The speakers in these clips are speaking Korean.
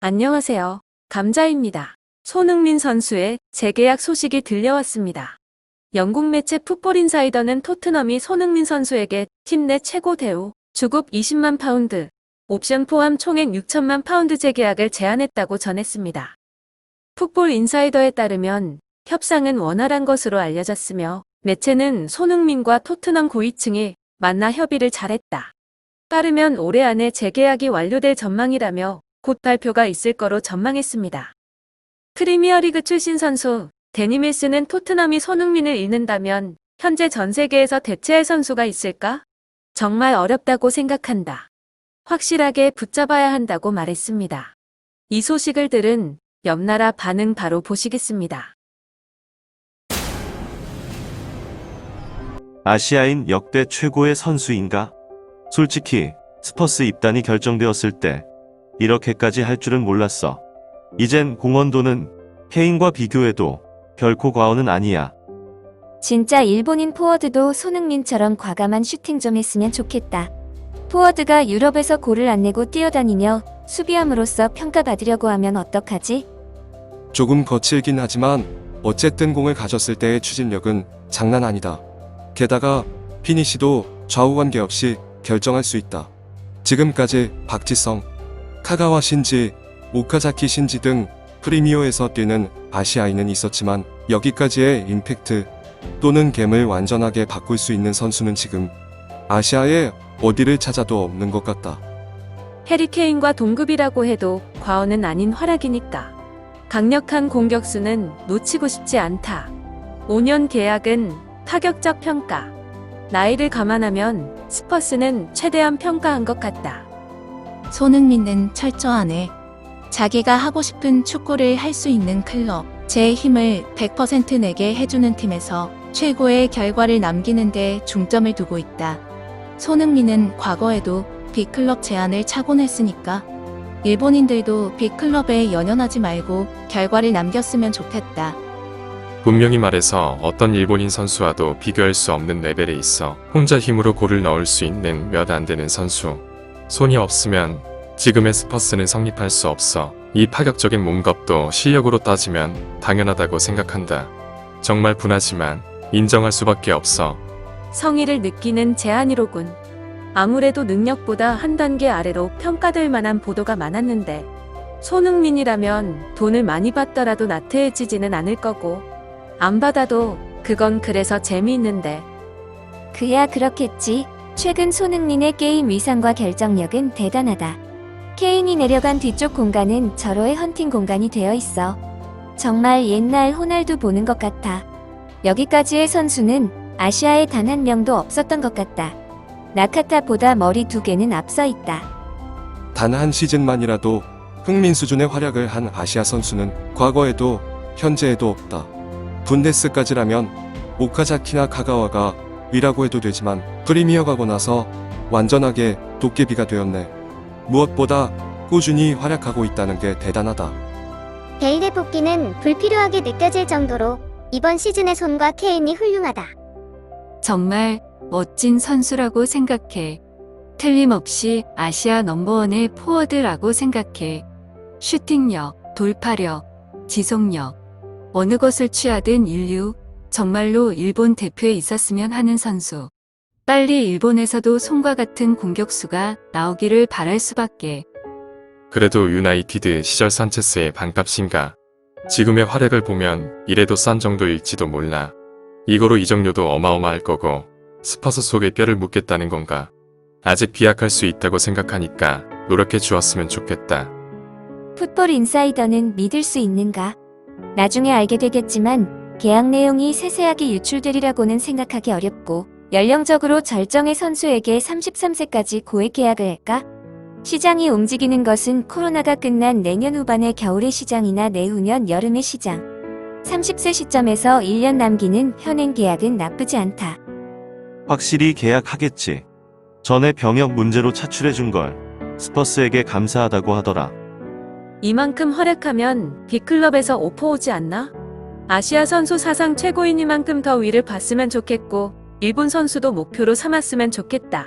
안녕하세요. 감자입니다. 손흥민 선수의 재계약 소식이 들려왔습니다. 영국 매체 풋볼 인사이더는 토트넘이 손흥민 선수에게 팀 내 최고 대우, 주급 20만 파운드, 옵션 포함 총액 6천만 파운드 재계약을 제안했다고 전했습니다. 풋볼 인사이더에 따르면 협상은 원활한 것으로 알려졌으며 매체는 손흥민과 토트넘 고위층이 만나 협의를 잘했다. 따르면 올해 안에 재계약이 완료될 전망이라며 곧 발표가 있을 거로 전망했습니다. 프리미어리그 출신 선수 데니 밀스는 토트넘이 손흥민을 잃는다면 현재 전 세계에서 대체할 선수가 있을까? 정말 어렵다고 생각한다. 확실하게 붙잡아야 한다고 말했습니다. 이 소식을 들은 옆나라 반응 바로 보시겠습니다. 아시아인 역대 최고의 선수인가? 솔직히 스퍼스 입단이 결정되었을 때 이렇게까지 할 줄은 몰랐어. 이젠 공헌도는 케인과 비교해도 결코 과언은 아니야. 진짜 일본인 포워드도 손흥민처럼 과감한 슈팅 좀 했으면 좋겠다. 포워드가 유럽에서 골을 안 내고 뛰어다니며 수비함으로써 평가받으려고 하면 어떡하지? 조금 거칠긴 하지만 어쨌든 공을 가졌을 때의 추진력은 장난 아니다. 게다가 피니시도 좌우 관계없이 결정할 수 있다. 지금까지 박지성, 카가와 신지, 오카자키 신지 등 프리미어에서 뛰는 아시아인은 있었지만 여기까지의 임팩트 또는 감을 완전하게 바꿀 수 있는 선수는 지금 아시아에 어디를 찾아도 없는 것 같다. 해리 케인과 동급이라고 해도 과언은 아닌 활약이니까. 강력한 공격수는 놓치고 싶지 않다. 5년 계약은 파격적 평가. 나이를 감안하면 스퍼스는 최대한 평가한 것 같다. 손흥민은 철저하네. 자기가 하고 싶은 축구를 할 수 있는 클럽, 제 힘을 100% 내게 해주는 팀에서 최고의 결과를 남기는 데 중점을 두고 있다. 손흥민은 과거에도 빅클럽 제안을 차곤 했으니까 일본인들도 빅클럽에 연연하지 말고 결과를 남겼으면 좋겠다. 분명히 말해서 어떤 일본인 선수와도 비교할 수 없는 레벨에 있어 혼자 힘으로 골을 넣을 수 있는 몇 안 되는 선수. 손이 없으면 지금의 스퍼스는 성립할 수 없어. 이 파격적인 몸값도 실력으로 따지면 당연하다고 생각한다. 정말 분하지만 인정할 수밖에 없어. 성의를 느끼는 제안이로군. 아무래도 능력보다 한 단계 아래로 평가될 만한 보도가 많았는데 손흥민이라면 돈을 많이 받더라도 나태해지지는 않을 거고 안 받아도 그건 그래서 재미있는데. 그야 그렇겠지. 최근 손흥민의 게임 위상과 결정력은 대단하다. 케인이 내려간 뒤쪽 공간은 절호의 헌팅 공간이 되어 있어. 정말 옛날 호날두 보는 것 같아. 여기까지의 선수는 아시아에 단 한 명도 없었던 것 같다. 나카타보다 머리 2개는 앞서 있다. 단 한 시즌만이라도 흥민 수준의 활약을 한 아시아 선수는 과거에도 현재에도 없다. 분데스까지라면 오카자키나 카가와가 위라고 해도 되지만 프리미어 가고 나서 완전하게 도깨비가 되었네. 무엇보다 꾸준히 활약하고 있다는 게 대단하다. 베일의 복귀는 불필요하게 느껴질 정도로 이번 시즌의 손과 케인이 훌륭하다. 정말 멋진 선수라고 생각해. 틀림없이 아시아 넘버원의 포워드라고 생각해. 슈팅력, 돌파력, 지속력, 어느 것을 취하든 인류, 정말로 일본 대표에 있었으면 하는 선수. 빨리 일본에서도 손과 같은 공격수가 나오기를 바랄 수밖에. 그래도 유나이티드 시절 산체스의 반값인가. 지금의 활약을 보면 이래도 싼 정도일지도 몰라. 이거로 이적료도 어마어마할 거고 스퍼스 속에 뼈를 묻겠다는 건가. 아직 비약할 수 있다고 생각하니까 노력해 주었으면 좋겠다. 풋볼 인사이더는 믿을 수 있는가? 나중에 알게 되겠지만 계약 내용이 세세하게 유출되리라고는 생각하기 어렵고 연령적으로 절정의 선수에게 33세까지 고액 계약을 할까? 시장이 움직이는 것은 코로나가 끝난 내년 후반의 겨울의 시장이나 내후년 여름의 시장. 30세 시점에서 1년 남기는 현행 계약은 나쁘지 않다. 확실히 계약하겠지. 전에 병역 문제로 차출해준 걸 스퍼스에게 감사하다고 하더라. 이만큼 활약하면 빅클럽에서 오퍼 오지 않나? 아시아 선수 사상 최고인이만큼 더 위를 봤으면 좋겠고 일본 선수도 목표로 삼았으면 좋겠다.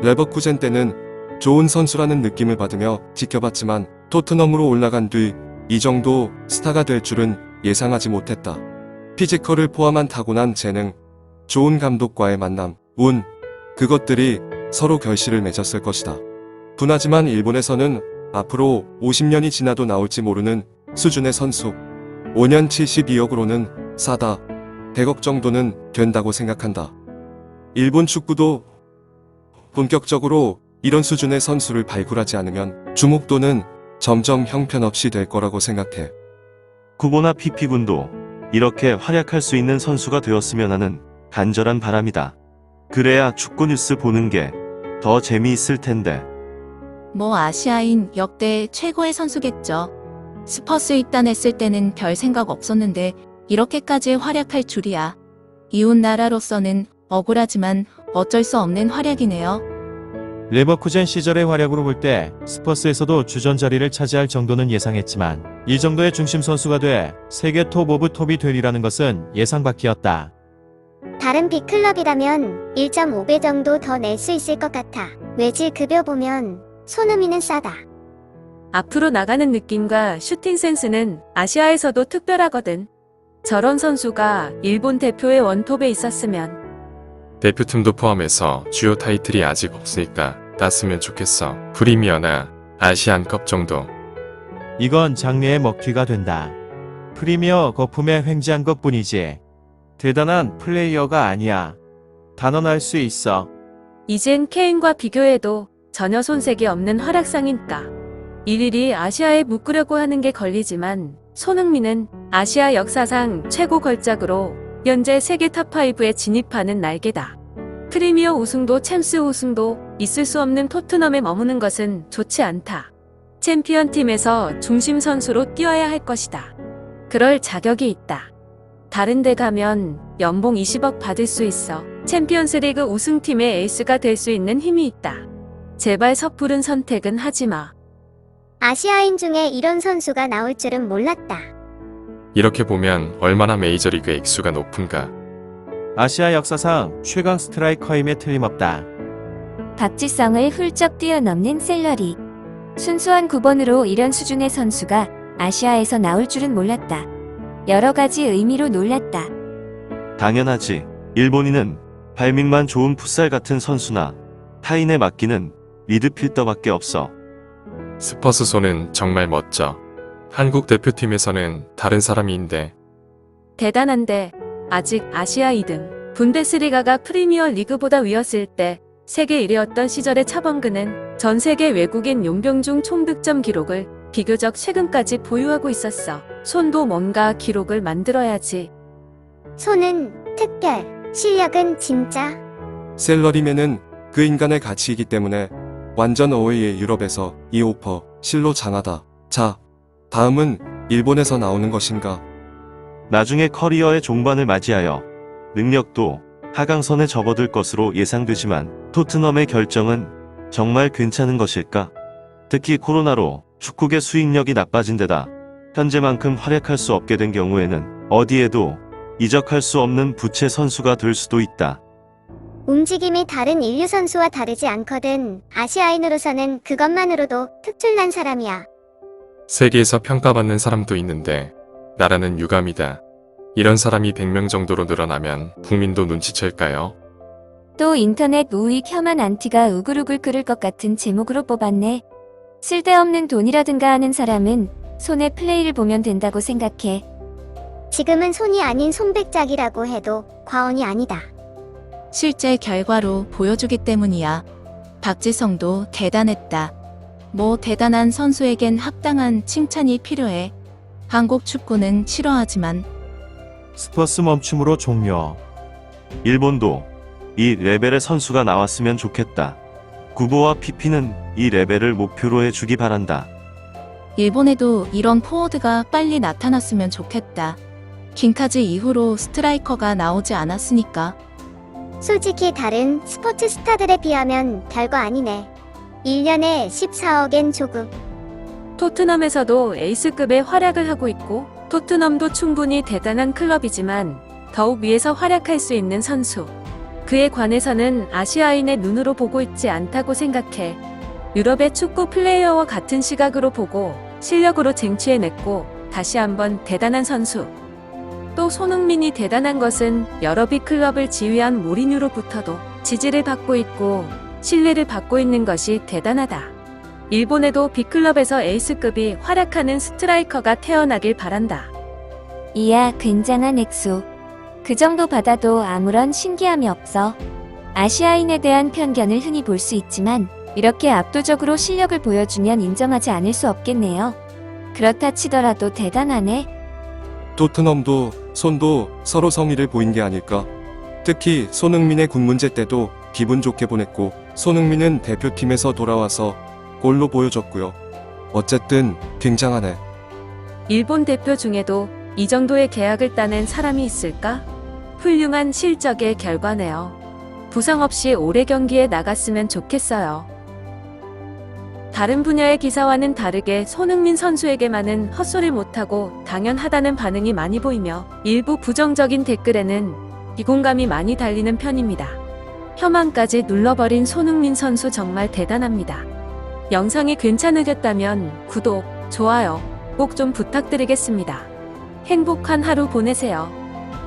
레버쿠젠 때는 좋은 선수라는 느낌을 받으며 지켜봤지만 토트넘으로 올라간 뒤 이 정도 스타가 될 줄은 예상하지 못했다. 피지컬을 포함한 타고난 재능, 좋은 감독과의 만남, 운, 그것들이 서로 결실을 맺었을 것이다. 분하지만 일본에서는 앞으로 50년이 지나도 나올지 모르는 수준의 선수, 5년 72억으로는 싸다, 100억 정도는 된다고 생각한다. 일본 축구도 본격적으로 이런 수준의 선수를 발굴하지 않으면 주목도는 점점 형편없이 될 거라고 생각해. 구보나 피피군도 이렇게 활약할 수 있는 선수가 되었으면 하는 간절한 바람이다. 그래야 축구 뉴스 보는 게 더 재미있을 텐데. 뭐 아시아인 역대 최고의 선수겠죠. 스퍼스 입단했을 때는 별 생각 없었는데 이렇게까지 활약할 줄이야. 이웃 나라로서는 억울하지만 어쩔 수 없는 활약이네요. 레버쿠젠 시절의 활약으로 볼 때 스퍼스에서도 주전 자리를 차지할 정도는 예상했지만 이 정도의 중심 선수가 돼 세계 톱 오브 톱이 되리라는 것은 예상 밖이었다. 다른 빅클럽이라면 1.5배 정도 더 낼 수 있을 것 같아. 외질 급여 보면 손흥민은 싸다. 앞으로 나가는 느낌과 슈팅 센스는 아시아에서도 특별하거든. 저런 선수가 일본 대표의 원톱에 있었으면. 대표팀도 포함해서 주요 타이틀이 아직 없으니까 땄으면 좋겠어. 프리미어나 아시안컵 정도. 이건 장래의 먹튀가 된다. 프리미어 거품에 횡재한 것뿐이지 대단한 플레이어가 아니야. 단언할 수 있어. 이젠 케인과 비교해도 전혀 손색이 없는 활약상이니까. 일일이 아시아에 묶으려고 하는 게 걸리지만 손흥민은 아시아 역사상 최고 걸작으로 현재 세계 탑5에 진입하는 날개다. 프리미어 우승도 챔스 우승도 있을 수 없는 토트넘에 머무는 것은 좋지 않다. 챔피언 팀에서 중심 선수로 뛰어야 할 것이다. 그럴 자격이 있다. 다른 데 가면 연봉 20억 받을 수 있어. 챔피언스리그 우승팀의 에이스가 될 수 있는 힘이 있다. 제발 섣부른 선택은 하지 마. 아시아인 중에 이런 선수가 나올 줄은 몰랐다. 이렇게 보면 얼마나 메이저리그 액수가 높은가. 아시아 역사상 최강 스트라이커임에 틀림없다. 박지성을 훌쩍 뛰어넘는 셀러리. 순수한 9번으로 이런 수준의 선수가 아시아에서 나올 줄은 몰랐다. 여러 가지 의미로 놀랐다. 당연하지. 일본인은 발밑만 좋은 풋살 같은 선수나 타인에 맡기는 미드필더밖에 없어. 스퍼스 손은 정말 멋져. 한국 대표팀에서는 다른 사람인데. 대단한데 아직 아시아 2등. 분데스리가가 프리미어 리그보다 위였을 때 세계 1위였던 시절의 차범근은 전 세계 외국인 용병 중 총득점 기록을 비교적 최근까지 보유하고 있었어. 손도 뭔가 기록을 만들어야지. 손은 특별, 실력은 진짜. 셀러리맨은 그 인간의 가치이기 때문에 완전 어웨이의 유럽에서 이 오퍼 실로 장하다. 자, 다음은 일본에서 나오는 것인가? 나중에 커리어의 종반을 맞이하여 능력도 하강선에 접어들 것으로 예상되지만 토트넘의 결정은 정말 괜찮은 것일까? 특히 코로나로 축구계 수익력이 나빠진 데다 현재만큼 활약할 수 없게 된 경우에는 어디에도 이적할 수 없는 부채 선수가 될 수도 있다. 움직임이 다른 인류 선수와 다르지 않거든. 아시아인으로서는 그것만으로도 특출난 사람이야. 세계에서 평가받는 사람도 있는데 나라는 유감이다. 이런 사람이 100명 정도로 늘어나면 국민도 눈치챌까요? 또 인터넷 우익 혐한 안티가 우글우글 끓을 것 같은 제목으로 뽑았네. 쓸데없는 돈이라든가 하는 사람은 손의 플레이를 보면 된다고 생각해. 지금은 손이 아닌 손백작이라고 해도 과언이 아니다. 실제 결과로 보여주기 때문이야. 박지성도 대단했다. 뭐 대단한 선수에겐 합당한 칭찬이 필요해. 한국 축구는 싫어하지만 스퍼스 멈춤으로 종료. 일본도 이 레벨의 선수가 나왔으면 좋겠다. 구보와 피피는 이 레벨을 목표로 해주기 바란다. 일본에도 이런 포워드가 빨리 나타났으면 좋겠다. 킹카즈 이후로 스트라이커가 나오지 않았으니까. 솔직히 다른 스포츠 스타들에 비하면 별거 아니네. 1년에 14억엔 조금. 토트넘에서도 에이스급의 활약을 하고 있고 토트넘도 충분히 대단한 클럽이지만 더욱 위에서 활약할 수 있는 선수. 그에 관해서는 아시아인의 눈으로 보고 있지 않다고 생각해. 유럽의 축구 플레이어와 같은 시각으로 보고 실력으로 쟁취해냈고 다시 한번 대단한 선수. 또 손흥민이 대단한 것은 여러 빅클럽을 지휘한 모리뉴로부터도 지지를 받고 있고 신뢰를 받고 있는 것이 대단하다. 일본에도 빅클럽에서 에이스급이 활약하는 스트라이커가 태어나길 바란다. 이야, 굉장한 액수. 그 정도 받아도 아무런 신기함이 없어. 아시아인에 대한 편견을 흔히 볼 수 있지만 이렇게 압도적으로 실력을 보여주면 인정하지 않을 수 없겠네요. 그렇다 치더라도 대단하네. 토트넘도 손도 서로 성의를 보인 게 아닐까. 특히 손흥민의 군 문제 때도 기분 좋게 보냈고 손흥민은 대표팀에서 돌아와서 골로 보여줬고요. 어쨌든 굉장하네. 일본 대표 중에도 이 정도의 계약을 따낸 사람이 있을까? 훌륭한 실적의 결과네요. 부상 없이 오래 경기에 나갔으면 좋겠어요. 다른 분야의 기사와는 다르게 손흥민 선수에게만은 헛소리 못하고 당연하다는 반응이 많이 보이며 일부 부정적인 댓글에는 비공감이 많이 달리는 편입니다. 혐한까지 눌러버린 손흥민 선수 정말 대단합니다. 영상이 괜찮으셨다면 구독, 좋아요 꼭 좀 부탁드리겠습니다. 행복한 하루 보내세요.